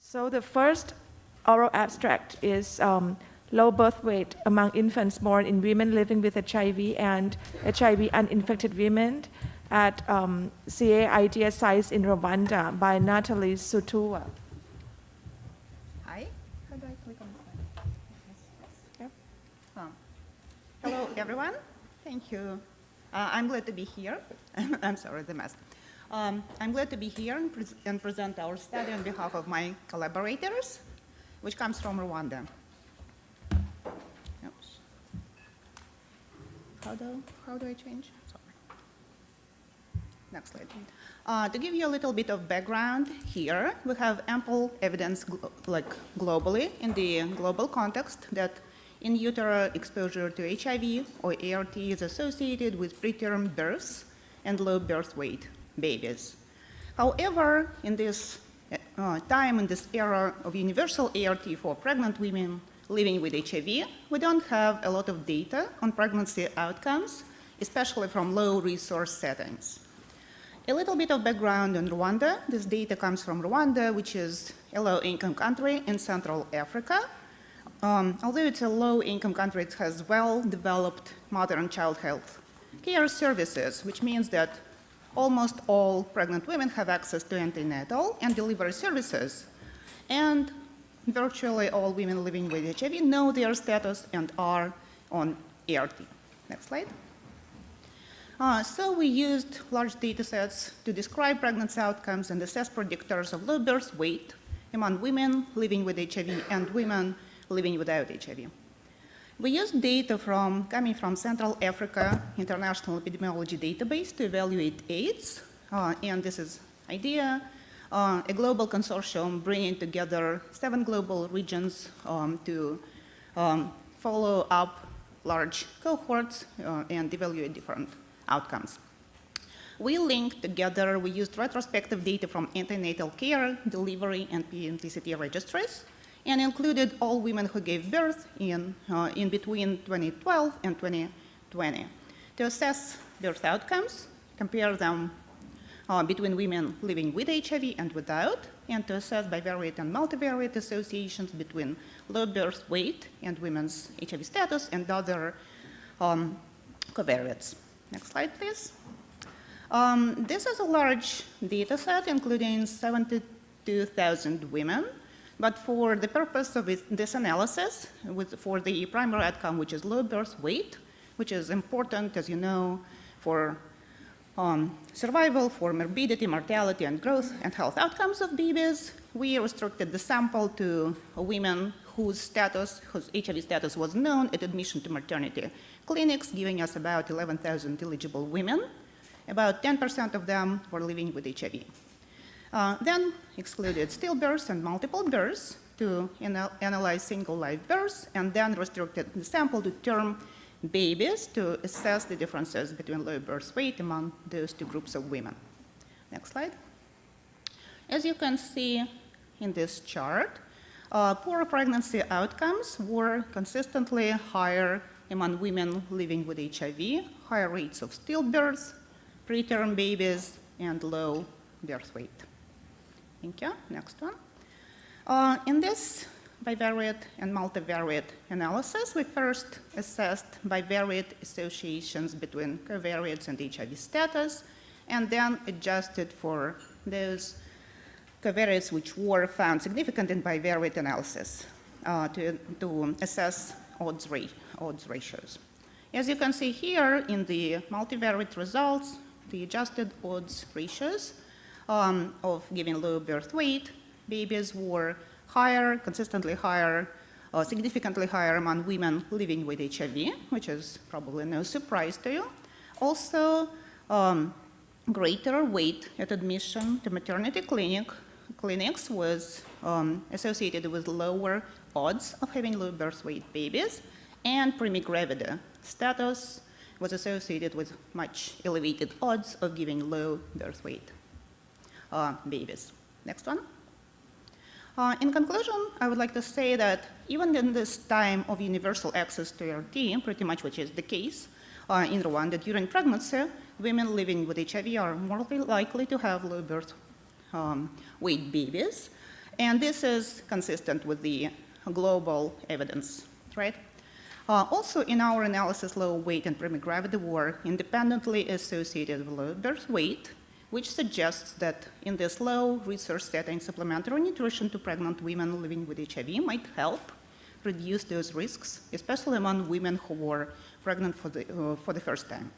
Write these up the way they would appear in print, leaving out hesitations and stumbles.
So the first oral abstract is low birth weight among infants born in women living with HIV and HIV-Uninfected women at CA-IeDEA sites in Rwanda by Natalia Zotova. Hi. How do I click on the slide? Yep. Hello, everyone. Thank you. I'm glad to be here. I'm sorry, the mess. I'm glad to be here and present our study on behalf of my collaborators, which comes from Rwanda. Oops. How do I change? Sorry. Next slide. To give you a little bit of background here, we have ample evidence globally in the global context that in utero exposure to HIV or ART is associated with preterm births and low birth weight babies. However, in this time, in this era of universal ART for pregnant women living with HIV, we don't have a lot of data on pregnancy outcomes, especially from low resource settings. A little bit of background on Rwanda. This data comes from Rwanda, which is a low-income country in Central Africa. Although it's a low-income country, it has well-developed mother and child health care services, which means that almost all pregnant women have access to antenatal and delivery services. And virtually all women living with HIV know their status and are on ART. Next slide. So we used large data sets to describe pregnancy outcomes and assess predictors of low birth weight among women living with HIV and women living without HIV. We used data coming from Central Africa International Epidemiology Database to evaluate AIDS, and this is IDEA, a global consortium bringing together 7 global regions to follow up large cohorts and evaluate different outcomes. We linked together, we used retrospective data from antenatal care, delivery, and PNPCT registries, and included all women who gave birth in between 2012 and 2020 to assess birth outcomes, compare them between women living with HIV and without, and to assess bivariate and multivariate associations between low birth weight and women's HIV status and other covariates. Next slide, please. This is a large data set, including 72,000 women. But for the purpose of this analysis, for the primary outcome, which is low birth weight, which is important, as you know, for survival, for morbidity, mortality, and growth and health outcomes of babies, we restricted the sample to women whose HIV status was known at admission to maternity clinics, giving us about 11,000 eligible women. About 10% of them were living with HIV. Then excluded stillbirths and multiple births to analyze single live births, and then restricted the sample to term babies to assess the differences between low birth weight among those 2 groups of women. Next slide. As you can see in this chart, poor pregnancy outcomes were consistently higher among women living with HIV, higher rates of stillbirths, preterm babies, and low birth weight. Thank you. Next one. In this bivariate and multivariate analysis, we first assessed bivariate associations between covariates and HIV status, and then adjusted for those covariates which were found significant in bivariate analysis to assess odds ratios. As you can see here in the multivariate results, the adjusted odds ratios of giving low birth weight babies were higher, consistently higher, significantly higher among women living with HIV, which is probably no surprise to you. Also, greater weight at admission to maternity clinics was associated with lower odds of having low birth weight babies, and primigravida status was associated with much elevated odds of giving low birth weight babies. Next one. In conclusion, I would like to say that even in this time of universal access to ART, pretty much which is the case in Rwanda during pregnancy, women living with HIV are more likely to have low birth weight babies. And this is consistent with the global evidence, right? Also, in our analysis, low weight and primary gravity were independently associated with low birth weight, which suggests that in this low research setting, supplementary nutrition to pregnant women living with HIV might help reduce those risks, especially among women who were pregnant for the first time.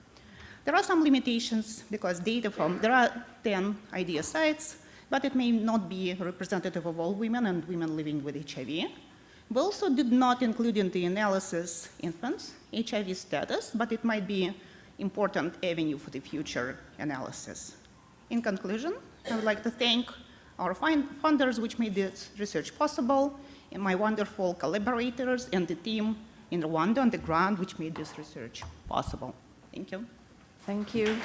There are some limitations because there are 10 IDEA sites, but it may not be representative of all women and women living with HIV. We also did not include in the analysis infants' HIV status, but it might be an important avenue for the future analysis. In conclusion, I would like to thank our funders which made this research possible, and my wonderful collaborators and the team in Rwanda on the ground which made this research possible. Thank you. Thank you.